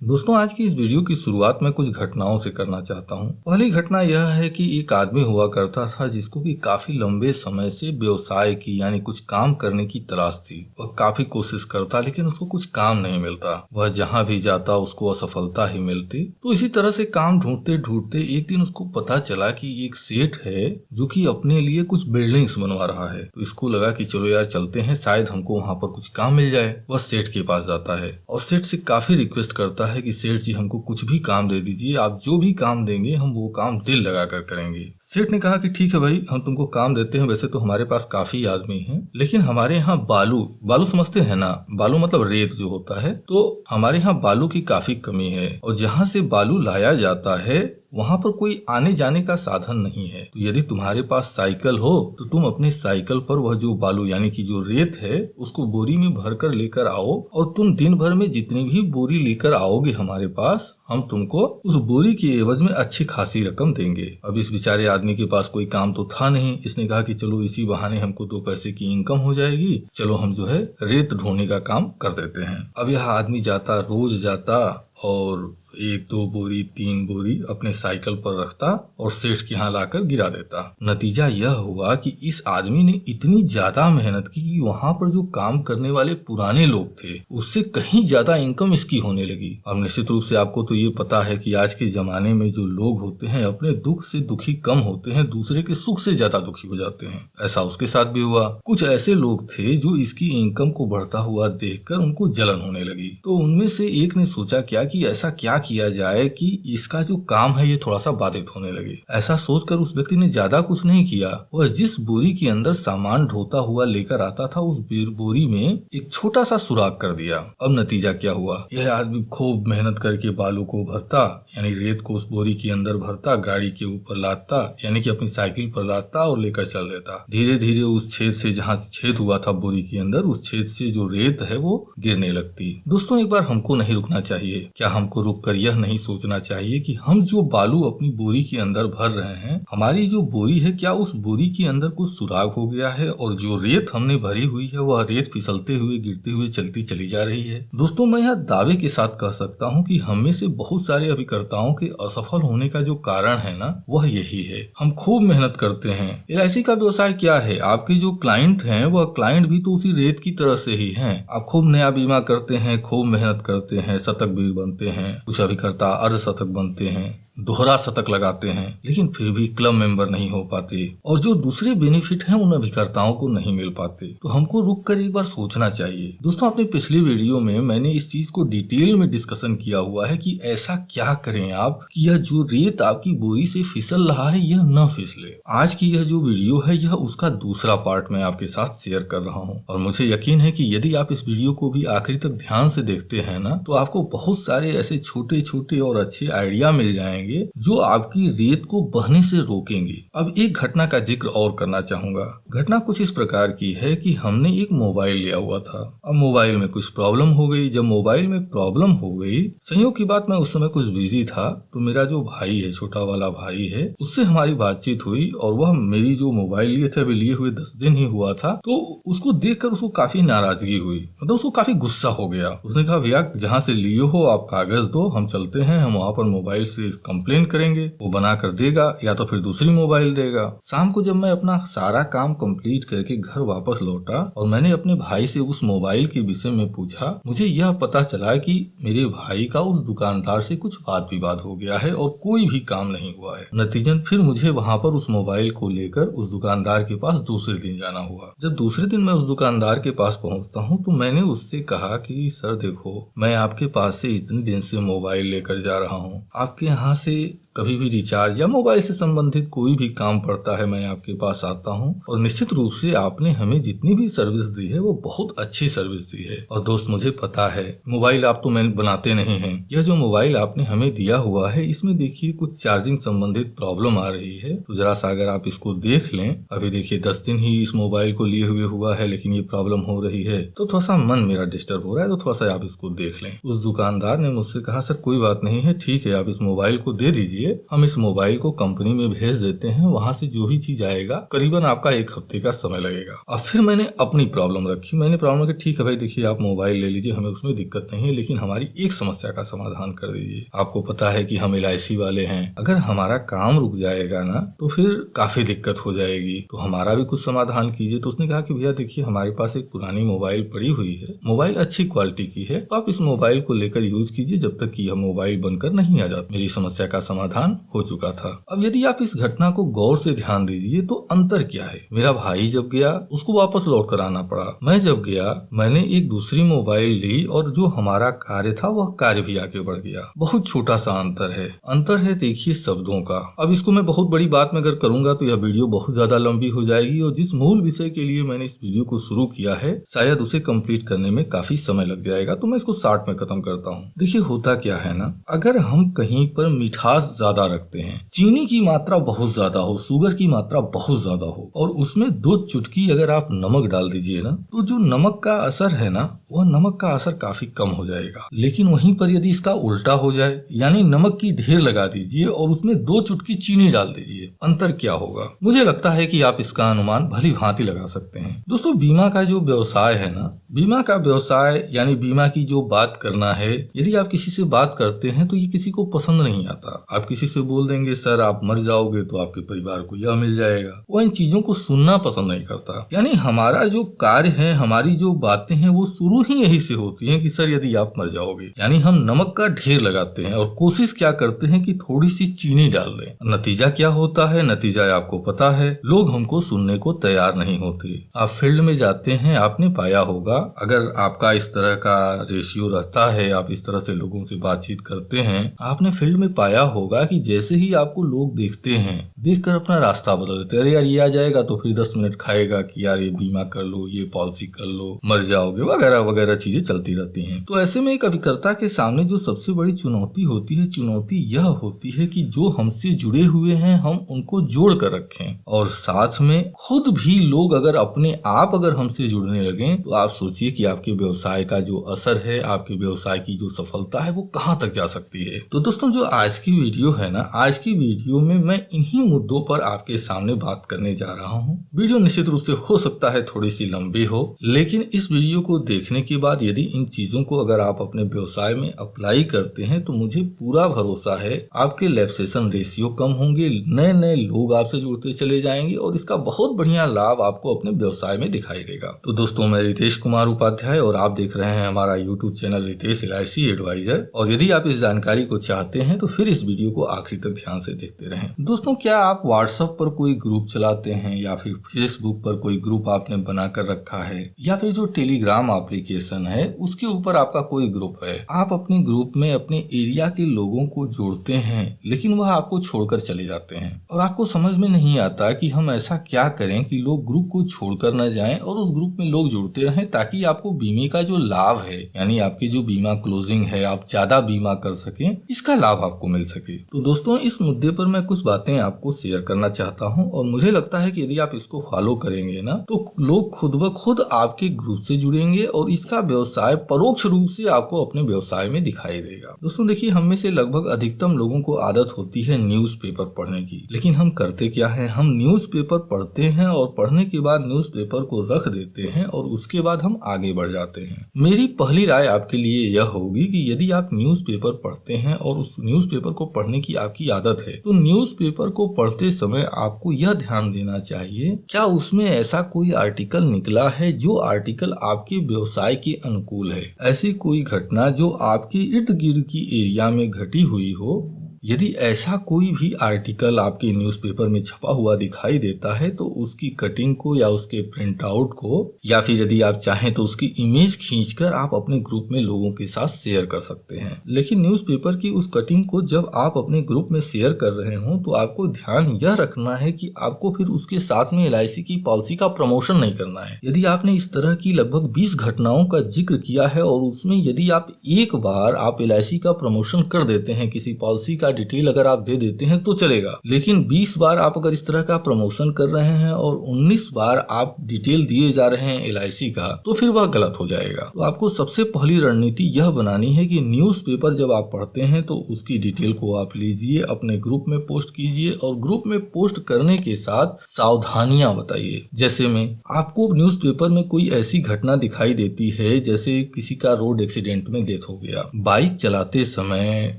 दोस्तों, आज की इस वीडियो की शुरुआत मैं कुछ घटनाओं से करना चाहता हूं। पहली घटना यह है कि एक आदमी हुआ करता था जिसको कि काफी लंबे समय से व्यवसाय की यानी कुछ काम करने की तलाश थी। वह काफी कोशिश करता लेकिन उसको कुछ काम नहीं मिलता। वह जहां भी जाता उसको असफलता ही मिलती। तो इसी तरह से काम ढूंढते ढूंढते एक दिन उसको पता चला कि एक सेठ है जो कि अपने लिए कुछ बिल्डिंग्स बनवा रहा है। तो इसको लगा कि चलो यार चलते हैं, शायद हमको वहां पर कुछ काम मिल जाए। वह सेठ के पास जाता है और सेठ से काफी रिक्वेस्ट करता है कि सेठ जी हमको कुछ भी काम दे दीजिए, आप जो भी काम देंगे हम वो काम दिल लगा कर करेंगे। सेठ ने कहा कि ठीक है भाई, हम तुमको काम देते हैं। वैसे तो हमारे पास काफी आदमी हैं, लेकिन हमारे यहाँ बालू समझते हैं ना, बालू मतलब रेत जो होता है, तो हमारे यहाँ बालू की काफी कमी है और जहाँ से बालू लाया जाता है वहां पर कोई आने जाने का साधन नहीं है। तो यदि तुम्हारे पास साइकिल हो तो तुम अपने साइकिल पर वह जो बालू यानी कि जो रेत है उसको बोरी में भर कर लेकर आओ और तुम दिन भर में जितनी भी बोरी लेकर आओगे हमारे पास, हम तुमको उस बोरी की एवज में अच्छी खासी रकम देंगे। अब इस बेचारे आदमी के पास कोई काम तो था नहीं। इसने कहा कि चलो इसी बहाने हमको 2 पैसे की इनकम हो जाएगी, चलो हम जो है रेत ढोने का काम कर देते हैं। अब यह आदमी जाता, रोज जाता और 1-2 बोरी 3 बोरी अपने साइकिल पर रखता और सेठ के यहाँ लाकर गिरा देता। नतीजा यह हुआ कि इस आदमी ने इतनी ज्यादा मेहनत की कि वहाँ पर जो काम करने वाले पुराने लोग थे उससे कहीं ज्यादा इनकम इसकी होने लगी। अब निश्चित रूप से आपको तो ये पता है कि आज के जमाने में जो लोग होते हैं अपने दुख से दुखी कम होते हैं, दूसरे के सुख से ज्यादा दुखी हो जाते हैं। ऐसा उसके साथ भी हुआ। कुछ ऐसे लोग थे जो इसकी इनकम को बढ़ता हुआ देखकर उनको जलन होने लगी। तो उनमें से एक ने सोचा क्या कि ऐसा क्या किया जाए कि इसका जो काम है ये थोड़ा सा बाधित होने लगे। ऐसा सोचकर उस व्यक्ति ने ज्यादा कुछ नहीं किया। वह जिस बोरी के अंदर सामान ढोता हुआ लेकर आता था उस बोरी में एक छोटा सा सुराख कर दिया। अब नतीजा क्या हुआ, यह आदमी खूब मेहनत करके बालू को भरता यानी रेत को उस बोरी के अंदर भरता, गाड़ी के ऊपर लादता यानी कि अपनी साइकिल पर लादता और लेकर चल देता। धीरे धीरे उस छेद से, जहाँ छेद हुआ था बोरी के अंदर, उस छेद से जो रेत है वो गिरने लगती। दोस्तों, एक बार हमको नहीं रुकना चाहिए क्या? हमको रुक कर यह नहीं सोचना चाहिए कि हम जो बालू अपनी बोरी के अंदर भर रहे हैं, हमारी जो बोरी है, क्या उस बोरी के अंदर कुछ सुराग हो गया है और जो रेत हमने भरी हुई है वह रेत फिसलते हुए, गिरते हुए चलती चली जा रही है। दोस्तों, मैं यह दावे के साथ कह सकता हूँ कि हम में से बहुत सारे अभिकर्ताओं के असफल होने का जो कारण है ना, वह यही है। हम खूब मेहनत करते हैं। LIC का व्यवसाय क्या है, आपके जो क्लाइंट हैं वह क्लाइंट भी तो उसी रेत की तरह से ही हैं। आप खूब नया बीमा करते हैं, खूब मेहनत करते हैं, शतक वीर बनते हैं, कुछ अभिकर्ता अर्धशतक बनते हैं, दोहरा शतक लगाते हैं, लेकिन फिर भी क्लब मेंबर नहीं हो पाते और जो दूसरे बेनिफिट हैं उन अभिकर्ताओं को नहीं मिल पाते। तो हमको रुक कर एक बार सोचना चाहिए। दोस्तों, अपने पिछली वीडियो में मैंने इस चीज को डिटेल में डिस्कशन किया हुआ है कि ऐसा क्या करें आप कि यह जो रेत आपकी बोरी से फिसल रहा है यह न फिसले। आज की यह जो वीडियो है यह उसका दूसरा पार्ट मैं आपके साथ शेयर कर रहा हूँ और मुझे यकीन है कि यदि आप इस वीडियो को भी आखिरी तक ध्यान से देखते हैं ना, तो आपको बहुत सारे ऐसे छोटे छोटे और अच्छे आइडिया मिल जाएंगे जो आपकी रेत को बहने से रोकेंगे। अब एक घटना का जिक्र और करना चाहूंगा। घटना कुछ इस प्रकार की है कि हमने एक मोबाइल लिया हुआ था। अब मोबाइल में कुछ प्रॉब्लम हो गई। जब मोबाइल में प्रॉब्लम हो गई, संयोग की बात मैं उस समय कुछ बिजी था, तो मेरा जो भाई है, छोटा वाला भाई है, उससे हमारी बातचीत हुई और वह मेरी जो मोबाइल लिए थे, अभी लिए हुए 10 दिन ही हुआ था, तो उसको देखकर उसको काफी नाराजगी हुई, मतलब उसको काफी गुस्सा हो गया। उसने कहा भैया जहाँ से लिए हो आप कागज दो, हम चलते हैं, हम वहाँ पर मोबाइल से कंप्लेन करेंगे, वो बना कर देगा या तो फिर दूसरी मोबाइल देगा। शाम को जब मैं अपना सारा काम कंप्लीट करके घर वापस लौटा और मैंने अपने भाई से उस मोबाइल के विषय में पूछा, मुझे यह पता चला कि मेरे भाई का उस दुकानदार से कुछ वाद विवाद हो गया है और कोई भी काम नहीं हुआ है। नतीजन फिर मुझे वहाँ पर उस मोबाइल को लेकर उस दुकानदार के पास दूसरे दिन जाना हुआ। जब दूसरे दिन मैं उस दुकानदार के पास पहुँचता हूँ तो मैंने उससे कहा कि सर देखो, मैं आपके पास से इतने दिन से मोबाइल लेकर जा रहा हूँ, आपके यहाँ से कभी भी रिचार्ज या मोबाइल से संबंधित कोई भी काम पड़ता है मैं आपके पास आता हूं और निश्चित रूप से आपने हमें जितनी भी सर्विस दी है वो बहुत अच्छी सर्विस दी है। और दोस्त मुझे पता है मोबाइल आप तो मैंने बनाते नहीं हैं, यह जो मोबाइल आपने हमें दिया हुआ है इसमें देखिए कुछ चार्जिंग संबंधित प्रॉब्लम आ रही है, तो जरा सा अगर आप इसको देख लें। अभी देखिए 10 दिन ही इस मोबाइल को लिए हुए हुआ है लेकिन ये प्रॉब्लम हो रही है, तो थोड़ा सा मन मेरा डिस्टर्ब हो रहा है, तो थोड़ा सा आप इसको देख लें। उस दुकानदार ने मुझसे कहा सर कोई बात नहीं है, ठीक है आप इस मोबाइल को दे दीजिए, लिए हम इस मोबाइल को कंपनी में भेज देते हैं। वहां से जो भी चीज आएगा करीबन आपका 1 हफ्ते का समय लगेगा। अब फिर मैंने अपनी प्रॉब्लम रखी। मैंने प्रॉब्लम रखी, ठीक है भाई देखिए आप मोबाइल ले लीजिए, हमें उसमें दिक्कत नहीं है, लेकिन हमारी एक समस्या का समाधान कर दीजिए। आपको पता है कि हम LIC वाले हैं, अगर हमारा काम रुक जाएगा ना तो फिर काफी दिक्कत हो जाएगी, तो हमारा भी कुछ समाधान कीजिए। तो उसने कहा कि भैया देखिए हमारे पास एक पुरानी मोबाइल पड़ी हुई है, मोबाइल अच्छी क्वालिटी की है, तो आप इस मोबाइल को लेकर यूज कीजिए जब तक कि यह मोबाइल बनकर नहीं आ जाता। मेरी समस्या का समाधान हो चुका था। अब यदि आप इस घटना को गौर से ध्यान दीजिए तो अंतर क्या है। मेरा भाई जब गया उसको वापस लौट कर आना पड़ा, मैं जब गया मैंने एक दूसरी मोबाइल ली और जो हमारा कार्य था वह कार्य भी आगे बढ़ गया। बहुत छोटा सा अंतर है देखिए शब्दों का। अब इसको मैं बहुत बड़ी बात में अगर करूंगा तो यह वीडियो बहुत ज्यादा लंबी हो जाएगी और जिस मूल विषय के लिए मैंने इस वीडियो को शुरू किया है शायद उसे कंप्लीट करने में काफी समय लग जाएगा, तो मैं इसको शॉर्ट में खत्म करता हूँ। देखिए होता क्या है ना, अगर हम कहीं पर मिठास ज्यादा रखते हैं, चीनी की मात्रा बहुत ज्यादा हो, शुगर की मात्रा बहुत ज्यादा हो और उसमें 2 चुटकी अगर आप नमक डाल दीजिए ना, तो जो नमक का असर है ना वह नमक का असर काफी कम हो जाएगा। लेकिन वहीं पर यदि इसका उल्टा हो जाए, यानी नमक की ढेर लगा दीजिए और उसमें 2 चुटकी चीनी डाल दीजिए, अंतर क्या होगा। मुझे लगता है कि आप इसका अनुमान भली भांति लगा सकते हैं। दोस्तों बीमा का जो व्यवसाय है ना, बीमा का व्यवसाय यानी बीमा की जो बात करना है, यदि आप किसी से बात करते हैं तो ये किसी को पसंद नहीं आता। आप किसी से बोल देंगे सर आप मर जाओगे तो आपके परिवार को यह मिल जाएगा, वो इन चीजों को सुनना पसंद नहीं करता। यानी हमारा जो कार्य है, हमारी जो बातें हैं वो शुरू ही यही से होती हैं कि सर यदि आप मर जाओगे, यानी हम नमक का ढेर लगाते हैं और कोशिश क्या करते हैं कि थोड़ी सी चीनी डाल दें। नतीजा क्या होता है, नतीजा आपको पता है, लोग हमको सुनने को तैयार नहीं होते। आप फील्ड में जाते हैं, आपने पाया होगा अगर आपका इस तरह का रेशियो रहता है, आप इस तरह से लोगों से बातचीत करते हैं, आपने फील्ड में पाया होगा कि जैसे ही आपको लोग देखते हैं, देखकर अपना रास्ता बदल देते हैं। अरे यार ये आ जाएगा तो फिर 10 मिनट खाएगा कि यार ये बीमा कर लो, ये पॉलिसी कर लो, मर जाओगे वगैरह वगैरह चीजें चलती रहती हैं। तो ऐसे में एक अभिकर्ता के सामने जो सबसे बड़ी चुनौती होती है, चुनौती यह होती है कि जो हमसे जुड़े हुए हैं हम उनको जोड़ कर रखें और साथ में खुद भी लोग अगर अपने आप अगर हमसे जुड़ने लगे तो आप सोचिए कि आपके व्यवसाय का जो असर है, आपके व्यवसाय की जो सफलता है वो कहां तक जा सकती है। तो दोस्तों जो आज की वीडियो है ना, आज की वीडियो में मैं इन्हीं मुद्दों पर आपके सामने बात करने जा रहा हूं। वीडियो निश्चित रूप से हो सकता है थोड़ी सी लंबी हो, लेकिन इस वीडियो को देखने के बाद यदि इन चीजों को अगर आप अपने व्यवसाय में अप्लाई करते हैं तो मुझे पूरा भरोसा है आपके लैप्सेशन रेशियो कम होंगे, नए नए लोग आपसे जुड़ते चले जाएंगे और इसका बहुत बढ़िया लाभ आपको अपने व्यवसाय में दिखाई देगा। तो दोस्तों मैं रितेश कुमार उपाध्याय और आप देख रहे हैं हमारा YouTube channel Ritesh LIC adviser. और यदि आप इस जानकारी को चाहते हैं तो फिर इस वीडियो को आखिरी तक ध्यान से देखते रहें। दोस्तों क्या आप व्हाट्सएप पर कोई ग्रुप चलाते हैं या फिर फेसबुक पर कोई ग्रुप आपने बना कर रखा है या फिर जो टेलीग्राम एप्लीकेशन है उसके ऊपर आपका कोई ग्रुप है, आप अपने ग्रुप में अपने एरिया के लोगों को जोड़ते हैं लेकिन वह आपको छोड़कर चले जाते हैं और आपको समझ में नहीं आता कि हम ऐसा क्या करें कि लोग ग्रुप को छोड़कर न जाएं और उस ग्रुप में लोग जुड़ते रहें ताकि आपको बीमे का जो लाभ है, यानी आपकी जो बीमा क्लोजिंग है, आप ज्यादा बीमा कर सकें, इसका लाभ आपको मिल सके। तो दोस्तों इस मुद्दे पर मैं कुछ बातें आपको शेयर करना चाहता हूं और मुझे लगता है कि यदि आप इसको फॉलो करेंगे ना तो लोग खुद ब खुद आपके ग्रुप से जुड़ेंगे और इसका व्यवसाय परोक्ष रूप से आपको अपने व्यवसाय में दिखाई देगा। दोस्तों देखिए हम में से लगभग अधिकतम लोगों को आदत होती है न्यूज़पेपर पढ़ने की, लेकिन हम करते क्या है, हम न्यूज़पेपर पढ़ते हैं और पढ़ने के बाद न्यूज़पेपर को रख देते हैं और उसके बाद हम आगे बढ़ जाते हैं। मेरी पहली राय आपके लिए यह होगी कि यदि आप न्यूज़पेपर पढ़ते हैं और उस न्यूज़पेपर को पढ़ने की आपकी आदत है तो न्यूज़पेपर को पढ़ते समय आपको यह ध्यान देना चाहिए क्या उसमें ऐसा कोई आर्टिकल निकला है जो आर्टिकल आपके व्यवसाय के अनुकूल है, ऐसी कोई घटना जो आपके इर्द गिर्द की एरिया में घटी हुई हो। यदि ऐसा कोई भी आर्टिकल आपके न्यूज़पेपर में छपा हुआ दिखाई देता है तो उसकी कटिंग को या उसके प्रिंट आउट को या फिर यदि आप चाहें तो उसकी इमेज खींचकर आप अपने ग्रुप में लोगों के साथ शेयर कर सकते हैं। लेकिन न्यूज़पेपर की उस कटिंग को जब आप अपने ग्रुप में शेयर कर रहे हो तो आपको ध्यान यह रखना है कि आपको फिर उसके साथ में LIC की पॉलिसी का प्रमोशन नहीं करना है। यदि आपने इस तरह की लगभग 20 घटनाओं का जिक्र किया है और उसमें यदि आप एक बार आप LIC का प्रमोशन कर देते हैं, किसी पॉलिसी का का डिटेल अगर आप दे देते हैं तो चलेगा, लेकिन 20 बार आप अगर इस तरह का प्रमोशन कर रहे हैं और 19 बार आप डिटेल दिए जा रहे हैं LIC का, तो फिर वह गलत हो जाएगा। तो आपको सबसे पहली रणनीति यह बनानी है कि न्यूज़पेपर जब आप पढ़ते हैं तो उसकी डिटेल को आप लीजिए, अपने ग्रुप में पोस्ट कीजिए और ग्रुप में पोस्ट करने के साथ सावधानियां बताइए। जैसे में आपको न्यूज़पेपर में कोई ऐसी घटना दिखाई देती है जैसे किसी का रोड एक्सीडेंट में डेथ हो गया, बाइक चलाते समय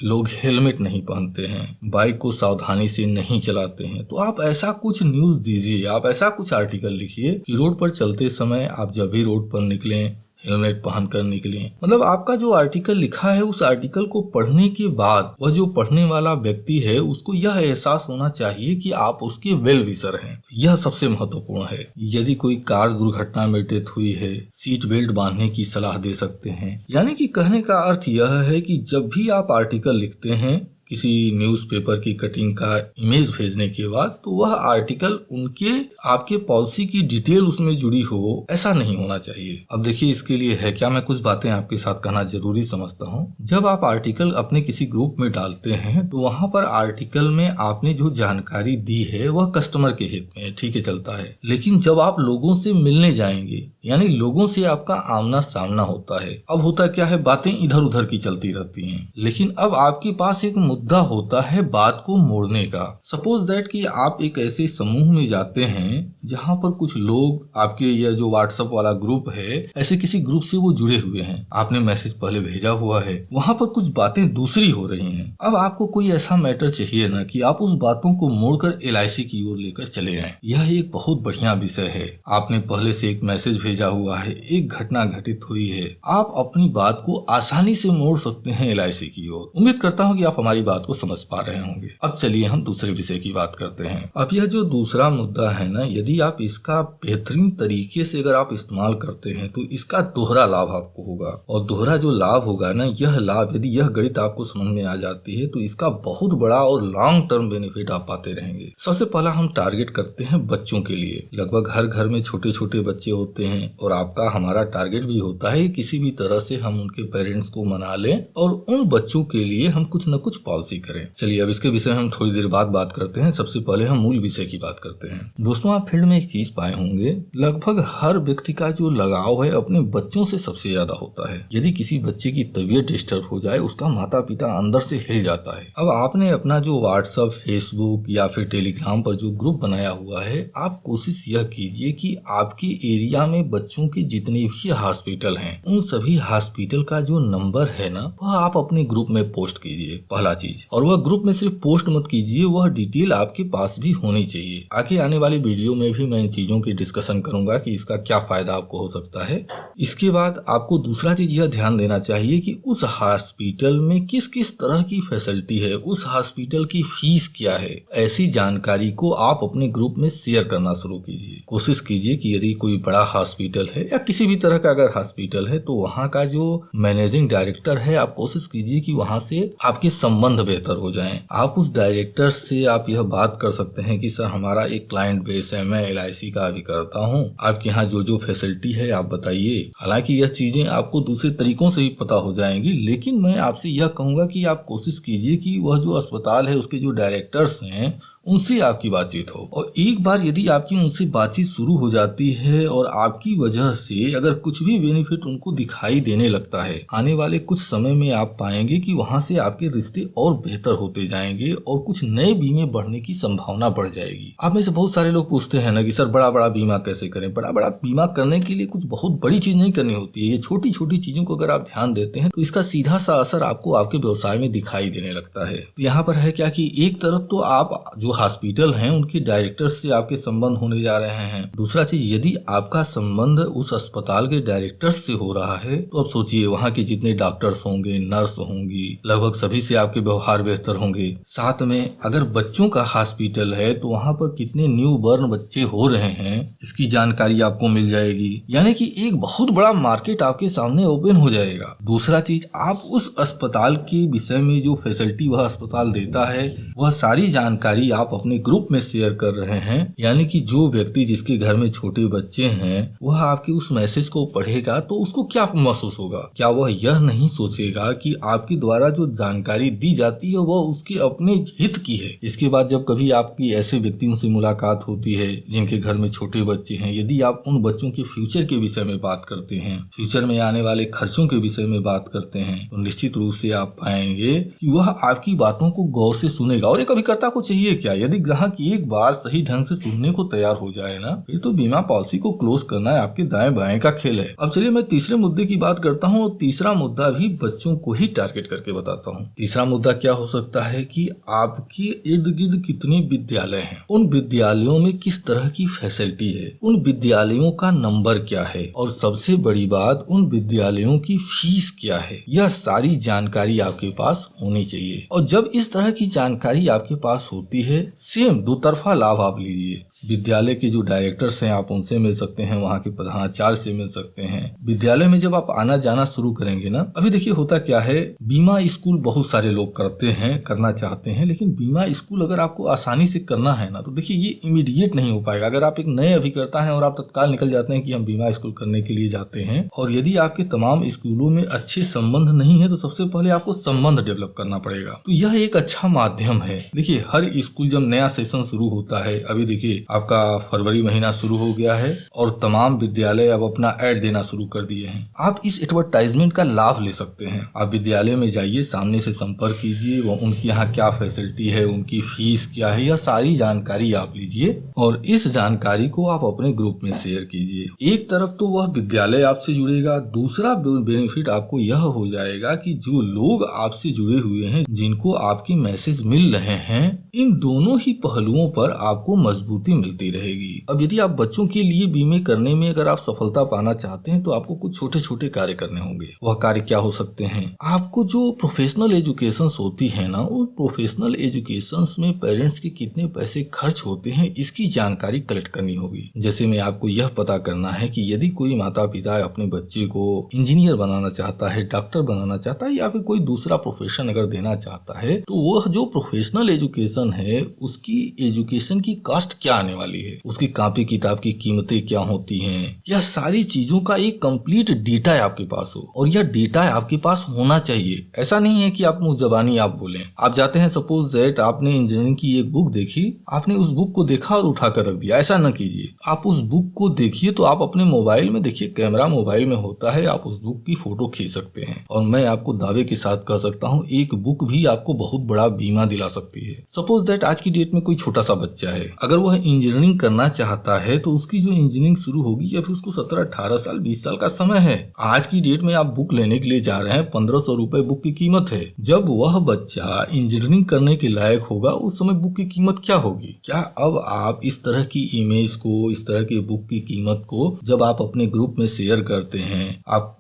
लोग हेलमेट नहीं पहनते हैं, बाइक को सावधानी से नहीं चलाते हैं, तो आप ऐसा कुछ न्यूज दीजिए, आप ऐसा कुछ आर्टिकल लिखिए कि रोड पर चलते समय आप जब भी रोड पर निकलें हेलमेट पहन कर निकले। मतलब आपका जो आर्टिकल लिखा है उस आर्टिकल को पढ़ने के बाद वह जो पढ़ने वाला व्यक्ति है उसको यह एहसास होना चाहिए कि आप उसके वेल विशर हैं। यह सबसे महत्वपूर्ण है। यदि कोई कार दुर्घटना में डेथ हुई है, सीट बेल्ट बांधने की सलाह दे सकते हैं। यानी कि कहने का अर्थ यह है कि जब भी आप आर्टिकल लिखते हैं किसी न्यूज़पेपर की कटिंग का इमेज भेजने के बाद, तो वह आर्टिकल उनके आपके पॉलिसी की डिटेल उसमें जुड़ी हो, ऐसा नहीं होना चाहिए। अब देखिए इसके लिए है क्या, मैं कुछ बातें आपके साथ कहना जरूरी समझता हूँ। जब आप आर्टिकल अपने किसी ग्रुप में डालते हैं तो वहाँ पर आर्टिकल में आपने जो जानकारी दी है वह कस्टमर के हित में ठीक है चलता है, लेकिन जब आप लोगों से मिलने जाएंगे यानी लोगों से आपका आमना सामना होता है, अब होता क्या है, बातें इधर उधर की चलती रहती हैं। लेकिन अब आपके पास एक मुद्दा होता है बात को मोड़ने का। सपोज दैट कि आप एक ऐसे समूह में जाते हैं जहां पर कुछ लोग आपके यह जो व्हाट्सएप वाला ग्रुप है, ऐसे किसी ग्रुप से वो जुड़े हुए हैं, आपने मैसेज पहले भेजा हुआ है, वहां पर कुछ बातें दूसरी हो रही हैं। अब आपको कोई ऐसा मैटर चाहिए ना कि आप उस बातों को मोड़कर LIC की ओर लेकर चले आए। यह एक बहुत बढ़िया विषय है। आपने पहले से एक मैसेज भेजा हुआ है, एक घटना घटित हुई है, आप अपनी बात को आसानी से मोड़ सकते हैं LIC की ओर। उम्मीद करता हूँ कि आप हमारी बात को समझ पा रहे होंगे। अब चलिए हम दूसरे विषय की बात करते हैं। अब यह जो दूसरा मुद्दा है ना, यदि आप इसका बेहतरीन तरीके से अगर आप इस्तेमाल करते हैं तो इसका दोहरा लाभ आपको होगा। और दोहरा जो लाभ होगा ना, यह लाभ यदि यह गणित आपको समझ में आ जाती है तो इसका बहुत बड़ा और लॉन्ग टर्म बेनिफिट आप पाते रहेंगे। सबसे पहला हम टारगेट करते हैं बच्चों के लिए। लगभग हर घर में छोटे छोटे बच्चे होते हैं और आपका हमारा टारगेट भी होता है किसी भी तरह से हम उनके पेरेंट्स को मना लें और उन बच्चों के लिए हम कुछ न कुछ पॉलिसी करें। चलिए अब इसके विषय में हम थोड़ी देर बाद बात करते हैं। सबसे पहले हम मूल विषय की बात करते हैं। दोस्तों आप फील्ड में एक चीज पाए होंगे, लगभग हर व्यक्ति का जो लगाव है अपने बच्चों से सबसे ज्यादा होता है। यदि किसी बच्चे की तबीयत डिस्टर्ब हो जाए उसका माता पिता अंदर से हिल जाता है। अब आपने अपना जो व्हाट्सएप, फेसबुक या फिर टेलीग्राम पर जो ग्रुप बनाया हुआ है, आप कोशिश यह कीजिए कि आपके एरिया में बच्चों के जितने भी हॉस्पिटल हैं उन सभी हॉस्पिटल का जो नंबर है ना, वह आप अपने ग्रुप में पोस्ट कीजिए, पहला चीज। और वह ग्रुप में सिर्फ पोस्ट मत कीजिए, वह डिटेल आपके पास भी होनी चाहिए। आगे आने वाली वीडियो में भी मैं इन चीजों की डिस्कशन करूंगा कि इसका क्या फायदा आपको हो सकता है। इसके बाद आपको दूसरा चीज यह ध्यान देना चाहिए कि उस हॉस्पिटल में किस किस तरह की फैसिलिटी है, उस हॉस्पिटल की फीस क्या है, ऐसी जानकारी को आप अपने ग्रुप में शेयर करना शुरू कीजिए। कोशिश कीजिए कि यदि कोई बड़ा हॉस्पिटल है या किसी भी तरह का अगर हॉस्पिटल है तो वहाँ का जो मैनेजिंग डायरेक्टर है, आप कोशिश कीजिए कि वहाँ से आपके संबंध बेहतर हो जाएं। आप उस डायरेक्टर से आप यह बात कर सकते हैं कि सर हमारा एक क्लाइंट बेस है, मैं LIC का भी करता हूँ, आपके यहाँ जो जो फैसिलिटी है आप बताइए। हालांकि यह चीजें आपको दूसरे तरीकों से भी पता हो जाएंगी, लेकिन मैं आपसे यह कहूंगा कि आप कोशिश कीजिए कि वह जो अस्पताल है उसके जो डायरेक्टर्स हैं उनसे आपकी बातचीत हो। और एक बार यदि आपकी उनसे बातचीत शुरू हो जाती है और आपकी वजह से अगर कुछ भी बेनिफिट उनको दिखाई देने लगता है, आने वाले कुछ समय में आप पाएंगे कि वहां से आपके रिश्ते और बेहतर होते जाएंगे और कुछ नए बीमे बढ़ने की संभावना बढ़ जाएगी। आप में से बहुत सारे लोग पूछते हैं ना कि सर बड़ा बड़ा बीमा कैसे करें। बड़ा बड़ा बीमा करने के लिए कुछ बहुत बड़ी चीज नहीं करनी होती है। ये छोटी छोटी चीजों को अगर आप ध्यान देते हैं तो इसका सीधा सा असर आपको आपके व्यवसाय में दिखाई देने लगता है। तो यहाँ पर है क्या कि एक तरफ तो आप जो हॉस्पिटल हैं उनके डायरेक्टर से आपके संबंध होने जा रहे हैं। दूसरा चीज, यदि आपका संबंध उस अस्पताल के डायरेक्टर से हो रहा है तो अब सोचिए वहाँ के जितने डॉक्टर्स होंगे, नर्स होंगी, लगभग सभी से आपके व्यवहार बेहतर होंगे। साथ में अगर बच्चों का हॉस्पिटल है तो वहाँ पर कितने न्यू बर्न बच्चे हो रहे हैं इसकी जानकारी आपको मिल जाएगी। यानी कि एक बहुत बड़ा मार्केट आपके सामने ओपन हो जाएगा। दूसरा चीज, आप उस अस्पताल के विषय में जो फैसिलिटी वह अस्पताल देता है वह सारी जानकारी आप आप अपने ग्रुप में शेयर कर रहे हैं, यानी कि जो व्यक्ति जिसके घर में छोटे बच्चे हैं वह आपके उस मैसेज को पढ़ेगा तो उसको क्या महसूस होगा? क्या वह यह नहीं सोचेगा कि आपके द्वारा जो जानकारी दी जाती है वह उसके अपने हित की है? इसके बाद जब कभी आपकी ऐसे व्यक्तियों से मुलाकात होती है जिनके घर में छोटे बच्चे हैं, यदि आप उन बच्चों के फ्यूचर के विषय में बात करते हैं, फ्यूचर में आने वाले खर्चों के विषय में बात करते हैं, तो निश्चित रूप से आप पाएंगे कि वह आपकी बातों को गौर से सुनेगा। और एक अभिकर्ता को चाहिए क्या? यदि ग्राहक एक बार सही ढंग से सुनने को तैयार हो जाए ना, फिर तो बीमा पॉलिसी को क्लोज करना है आपके दाएं बाएं का खेल है। अब चलिए मैं तीसरे मुद्दे की बात करता हूँ और तीसरा मुद्दा भी बच्चों को ही टारगेट करके बताता हूँ। तीसरा मुद्दा क्या हो सकता है कि आपके इर्द गिर्द कितने विद्यालय हैं, उन विद्यालयों में किस तरह की फैसिलिटी है, उन विद्यालयों का नंबर क्या है, और सबसे बड़ी बात उन विद्यालयों की फीस क्या है। यह सारी जानकारी आपके पास होनी चाहिए। और जब इस तरह की जानकारी आपके पास होती है, सेम दो तरफा लाभ आप लीजिए। विद्यालय के जो डायरेक्टर्स हैं आप उनसे मिल सकते हैं, वहाँ के प्रधानाचार्य से मिल सकते हैं। विद्यालय में जब आप आना जाना शुरू करेंगे ना, अभी देखिए होता क्या है, बीमा स्कूल बहुत सारे लोग करते हैं, करना चाहते हैं, लेकिन बीमा स्कूल अगर आपको आसानी से करना है ना, तो देखिए ये इमीडिएट नहीं हो पाएगा। अगर आप एक नए अभिकर्ता हैं और आप तत्काल निकल जाते हैं कि हम बीमा स्कूल करने के लिए जाते हैं, और यदि आपके तमाम स्कूलों में अच्छे संबंध नहीं है, तो सबसे पहले आपको संबंध डेवलप करना पड़ेगा। तो यह एक अच्छा माध्यम है। देखिए हर स्कूल जब नया सेशन शुरू होता है, अभी देखिए आपका फरवरी महीना शुरू हो गया है और तमाम विद्यालय अब अपना ऐड देना शुरू कर दिए हैं। आप इस एडवर्टाइजमेंट का लाभ ले सकते हैं। आप विद्यालय में जाइए, सामने से संपर्क कीजिए, वो उनकी यहाँ क्या फैसिलिटी है, उनकी फीस क्या है, यह सारी जानकारी आप लीजिए और इस जानकारी को आप अपने ग्रुप में शेयर कीजिए। एक तरफ तो वह विद्यालय आपसे जुड़ेगा, दूसरा बेनिफिट आपको यह हो जाएगा कि जो लोग आपसे जुड़े हुए हैं, जिनको आपके मैसेज मिल रहे हैं, इन दोनों ही पहलुओं पर आपको मजबूती मिलती रहेगी। अब यदि आप बच्चों के लिए बीमे करने में अगर आप सफलता पाना चाहते हैं, तो आपको कुछ छोटे छोटे कार्य करने होंगे। वह कार्य क्या हो सकते हैं? आपको जो प्रोफेशनल एजुकेशन होती है ना, उन प्रोफेशनल एजुकेशन में पेरेंट्स के कितने पैसे खर्च होते हैं, इसकी जानकारी कलेक्ट करनी होगी। जैसे में आपको यह पता करना है कि यदि कोई माता पिता अपने बच्चे को इंजीनियर बनाना चाहता है, डॉक्टर बनाना चाहता है, या फिर कोई दूसरा प्रोफेशन अगर देना चाहता है, तो वह जो प्रोफेशनल एजुकेशन है उसकी एजुकेशन की कॉस्ट क्या आने वाली है, उसकी कॉपी किताब की कीमतें क्या होती हैं, यह सारी चीजों का एक कंप्लीट डेटा आपके पास हो। और यह डेटा आपके पास होना चाहिए। ऐसा नहीं है कि आप मुंह जबानी आप बोलें। आप जाते हैं, सपोज दैट आपने इंजीनियरिंग की एक बुक देखी, आपने उस बुक को देखा और उठा कर रख दिया। ऐसा न कीजिए। आप उस बुक को देखिए, तो आप अपने मोबाइल में देखिए, कैमरा मोबाइल में होता है, आप उस बुक की फोटो खींच सकते हैं। और मैं आपको दावे के साथ कह सकता हूँ, एक बुक भी आपको बहुत बड़ा बीमा दिला सकती है। सपोज दैट आज की डेट में कोई छोटा सा बच्चा है, अगर वह इंजीनियरिंग करना चाहता है, तो उसकी जो इंजीनियरिंग शुरू होगी या फिर उसको 17, 18 साल, 20 साल का समय है। आज की डेट में आप बुक लेने के लिए जा रहे हैं, 1500 रुपए बुक की कीमत है। जब वह बच्चा इंजीनियरिंग करने के लायक होगा, उस समय बुक की कीमत क्या होगी? क्या अब आप इस तरह की इमेज को, इस तरह की बुक की कीमत को जब आप अपने ग्रुप में शेयर करते हैं, आप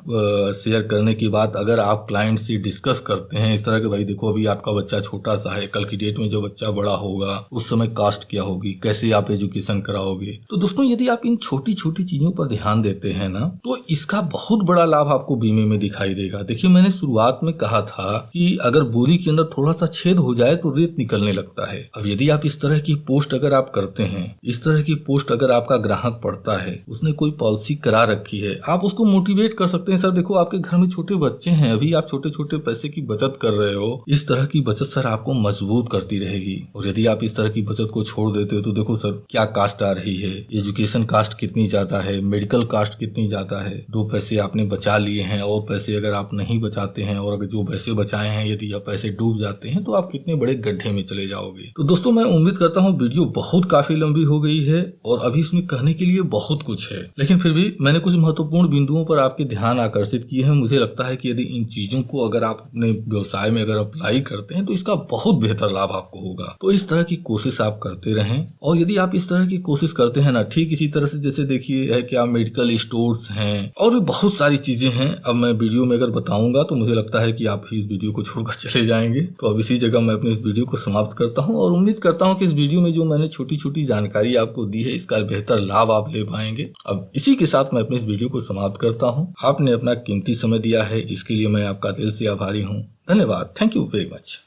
शेयर करने के बाद अगर आप क्लाइंट से डिस्कस करते हैं इस तरह के, भाई देखो अभी आपका बच्चा छोटा सा है, कल की डेट में जो बच्चा बड़ा होगा उस समय कास्ट क्या होगी, कैसे आप एजुकेशन कराओगे। तो दोस्तों यदि आप इन छोटी छोटी चीजों पर ध्यान देते हैं ना, तो इसका बहुत बड़ा लाभ आपको बीमे में दिखाई देगा। देखिए मैंने शुरुआत में कहा था कि अगर बोरी के अंदर थोड़ा सा छेद हो जाए तो रेत निकलने लगता है। अब यदि आप इस तरह की पोस्ट अगर आप करते हैं, इस तरह की पोस्ट अगर आपका ग्राहक पढ़ता है, उसने कोई पॉलिसी करा रखी है, आप उसको मोटिवेट कर सकते हैं। सर देखो आपके घर में छोटे बच्चे हैं, अभी आप छोटे छोटे पैसे की बचत कर रहे हो, इस तरह की बचत सर आपको मजबूत करती रहेगी। और यदि आप इस तरह की बचत को छोड़ देते हो, तो देखो सर क्या कास्ट आ रही है, एजुकेशन कास्ट कितनी ज्यादा है, मेडिकल कास्ट कितनी ज्यादा है। 2 पैसे आपने बचा लिए हैं, और पैसे अगर आप नहीं बचाते हैं, और अगर जो पैसे बचाए हैं यदि आप पैसे डूब जाते हैं, तो आप कितने बड़े गड्ढे में चले जाओगे। तो दोस्तों मैं उम्मीद करता हूँ वीडियो बहुत काफी लंबी हो गई है और अभी इसमें कहने के लिए बहुत कुछ है, लेकिन फिर भी मैंने कुछ महत्वपूर्ण बिंदुओं पर आपके ध्यान आकर्षित किए हैं। मुझे लगता है कि यदि इन चीजों को अगर आप अपने व्यवसाय में अगर अप्लाई करते हैं, तो इसका बहुत बेहतर लाभ आपको होगा। तो इस तरह की कोशिश आप करते रहें, और यदि आप इस तरह की कोशिश करते हैं ना, ठीक इसी तरह से जैसे देखिए है कि आप मेडिकल स्टोर्स हैं और भी बहुत सारी चीजें हैं। अब मैं वीडियो में अगर बताऊंगा तो मुझे लगता है कि आप इस वीडियो को छोड़कर चले जाएंगे। तो अब इसी जगह मैं अपने इस वीडियो को समाप्त करता हूं और उम्मीद करता हूं कि इस वीडियो में जो मैंने छोटी छोटी जानकारी आपको दी है, इसका बेहतर लाभ आप ले पाएंगे। अब इसी के साथ मैं अपने इस वीडियो को समाप्त करता हूं। आपने अपना कीमती समय दिया है, इसके लिए मैं आपका दिल से आभारी हूं। धन्यवाद। Thank you very much.